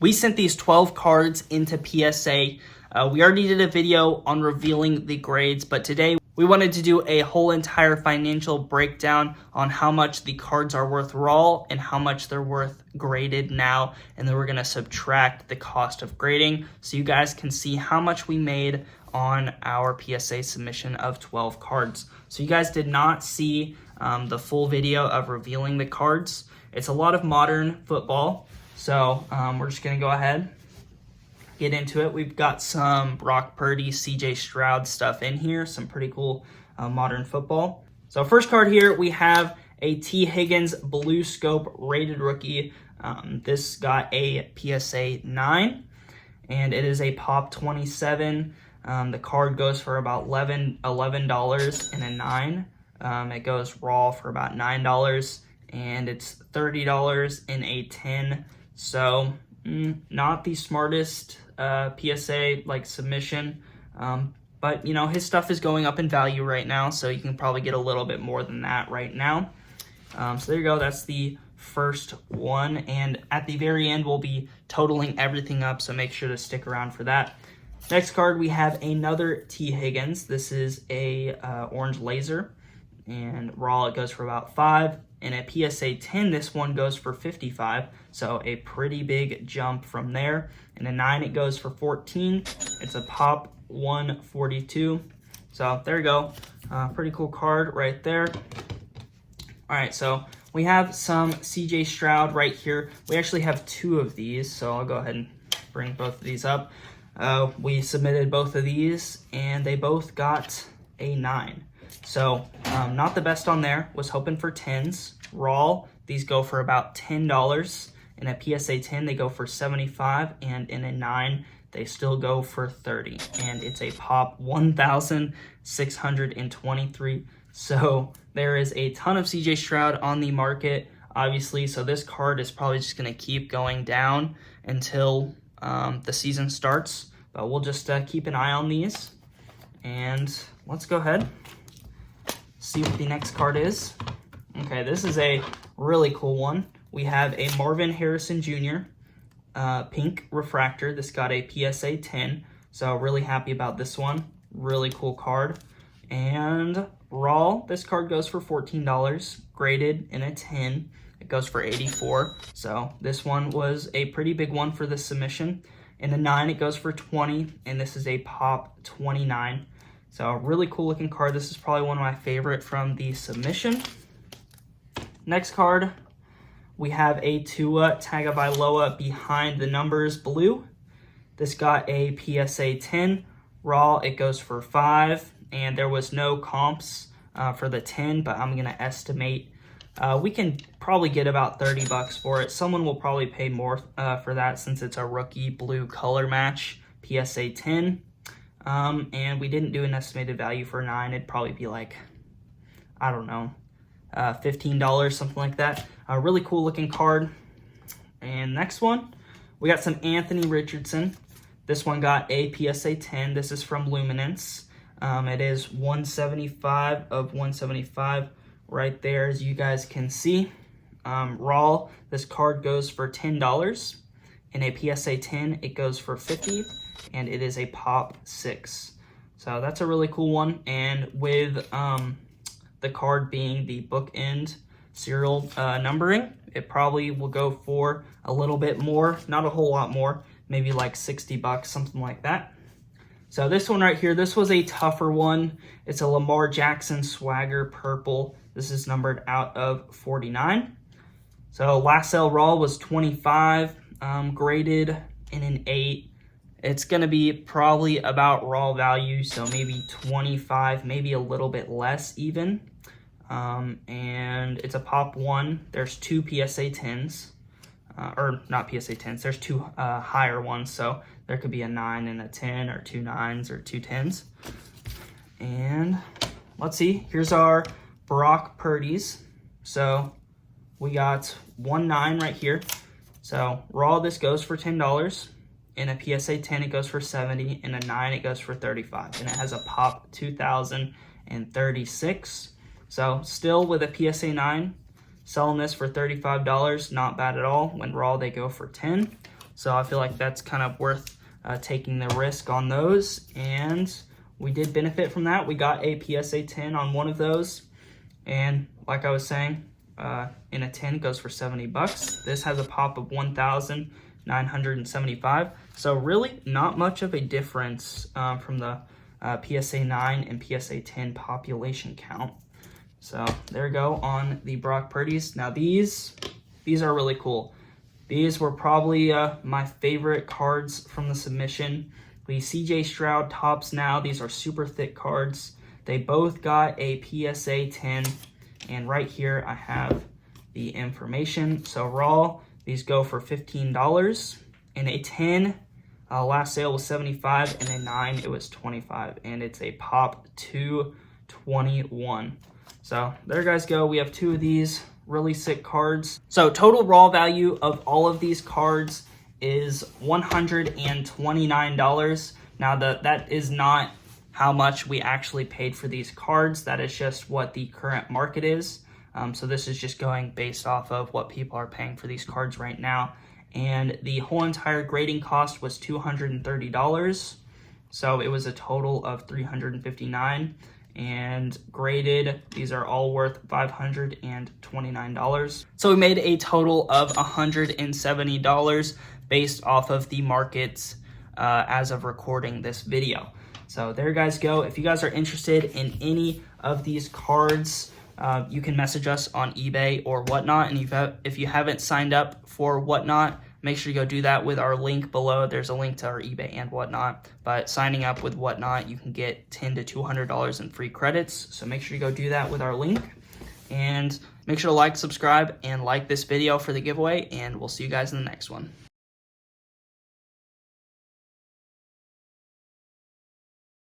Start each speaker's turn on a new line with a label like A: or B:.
A: We sent these 12 cards into PSA. We already did a video on revealing the grades, but today we wanted to do a whole entire financial breakdown on how much the cards are worth raw and how much they're worth graded now. And then we're going to subtract the cost of grading so you guys can see how much we made on our PSA submission of 12 cards. So you guys did not see the full video of revealing the cards. It's a lot of modern football. So we're just going to go ahead, get into it. We've got some Brock Purdy, CJ Stroud stuff in here, some pretty cool modern football. So first card here, we have a T. Higgins Blue Scope rated rookie. This got a PSA 9, and it is a Pop 27. The card goes for about $11 and a 9. It goes raw for about $9, and it's $30 in a 10. So not the smartest PSA like submission, but you know, his stuff is going up in value right now, so you can probably get a little bit more than that right now. So there you go, that's the first one, and at the very end we'll be totaling everything up, so make sure to stick around for that. Next card, we have another T. Higgins. This is a orange laser, and raw it goes for about 5. In a PSA 10, this one goes for 55, so a pretty big jump from there. In a 9, it goes for 14. It's a Pop 142. So there you go. Pretty cool card right there. All right, so we have some CJ Stroud right here. We actually have 2 of these, so I'll go ahead and bring both of these up. We submitted both of these, and they both got a 9. So not the best on there. Was hoping for 10s. Raw, these go for about $10. In a PSA 10, they go for 75, and in a 9, they still go for 30. And it's a Pop 1,623. So there is a ton of CJ Stroud on the market, obviously. So this card is probably just going to keep going down until the season starts. But we'll just keep an eye on these. And let's go ahead, see what the next card is. Okay, this is a really cool one. We have a Marvin Harrison Jr. Pink refractor. This got a PSA 10, so really happy about this one. Really cool card. And raw, this card goes for $14. Graded in a 10, it goes for 84. So this one was a pretty big one for this submission. In the 9, it goes for 20, and this is a Pop 29. So really cool looking card. This is probably one of my favorite from the submission. Next card, we have a Tua Tagovailoa behind the numbers blue. This got a PSA 10. Raw, it goes for 5, and there was no comps for the 10, but I'm gonna estimate we can probably get about $30 for it. Someone will probably pay more for that since it's a rookie blue color match, PSA 10. And we didn't do an estimated value for 9. It'd probably be like, I don't know, $15, something like that. A really cool looking card. And next one, we got some Anthony Richardson. This one got a PSA 10. This is from Luminance. It is 175 of 175 right there, as you guys can see. Raw, this card goes for $10. In a PSA 10, it goes for 50, and it is a Pop 6. So that's a really cool one. And with the card being the bookend serial numbering, it probably will go for a little bit more, not a whole lot more, maybe like $60, something like that. So this one right here, this was a tougher one. It's a Lamar Jackson Swagger Purple. This is numbered out of 49. So last sale raw was 25, graded in an 8. It's going to be probably about raw value, so maybe 25, maybe a little bit less even. And it's a Pop 1. There's 2 PSA 10s, or not PSA 10s. There's 2 higher ones, so there could be a 9 and a 10, or 2 9s or 2 10s. And let's see. Here's our Brock Purdy's. So we got 1 9 right here. So raw, this goes for $10. In a PSA 10, it goes for 70. In a 9, it goes for 35. And it has a Pop 2036. So still with a PSA 9, selling this for $35, not bad at all. When raw, they go for 10. So I feel like that's kind of worth taking the risk on those. And we did benefit from that. We got a PSA 10 on one of those. And like I was saying, in a 10 goes for $70. This has a pop of 1,975. So really not much of a difference from the PSA 9 and PSA 10 population count. So there we go on the Brock Purdy's. Now these are really cool. These were probably my favorite cards from the submission. The CJ Stroud Topps Now. These are super thick cards. They both got a PSA 10. And right here I have the information. So raw, these go for $15. And a 10, last sale was $75. And a 9, it was $25. And it's a pop 221. So there guys go. We have 2 of these really sick cards. So total raw value of all of these cards is $129. Now that is not how much we actually paid for these cards. That is just what the current market is. So this is just going based off of what people are paying for these cards right now. And the whole entire grading cost was $230. So it was a total of $359. And graded, these are all worth $529. So we made a total of $170 based off of the markets as of recording this video. So there you guys go. If you guys are interested in any of these cards, you can message us on eBay or Whatnot. And if you haven't signed up for Whatnot, make sure you go do that with our link below. There's a link to our eBay and Whatnot. But signing up with Whatnot, you can get $10 to $200 in free credits. So make sure you go do that with our link. And make sure to like, subscribe, and like this video for the giveaway. And we'll see you guys in the next one.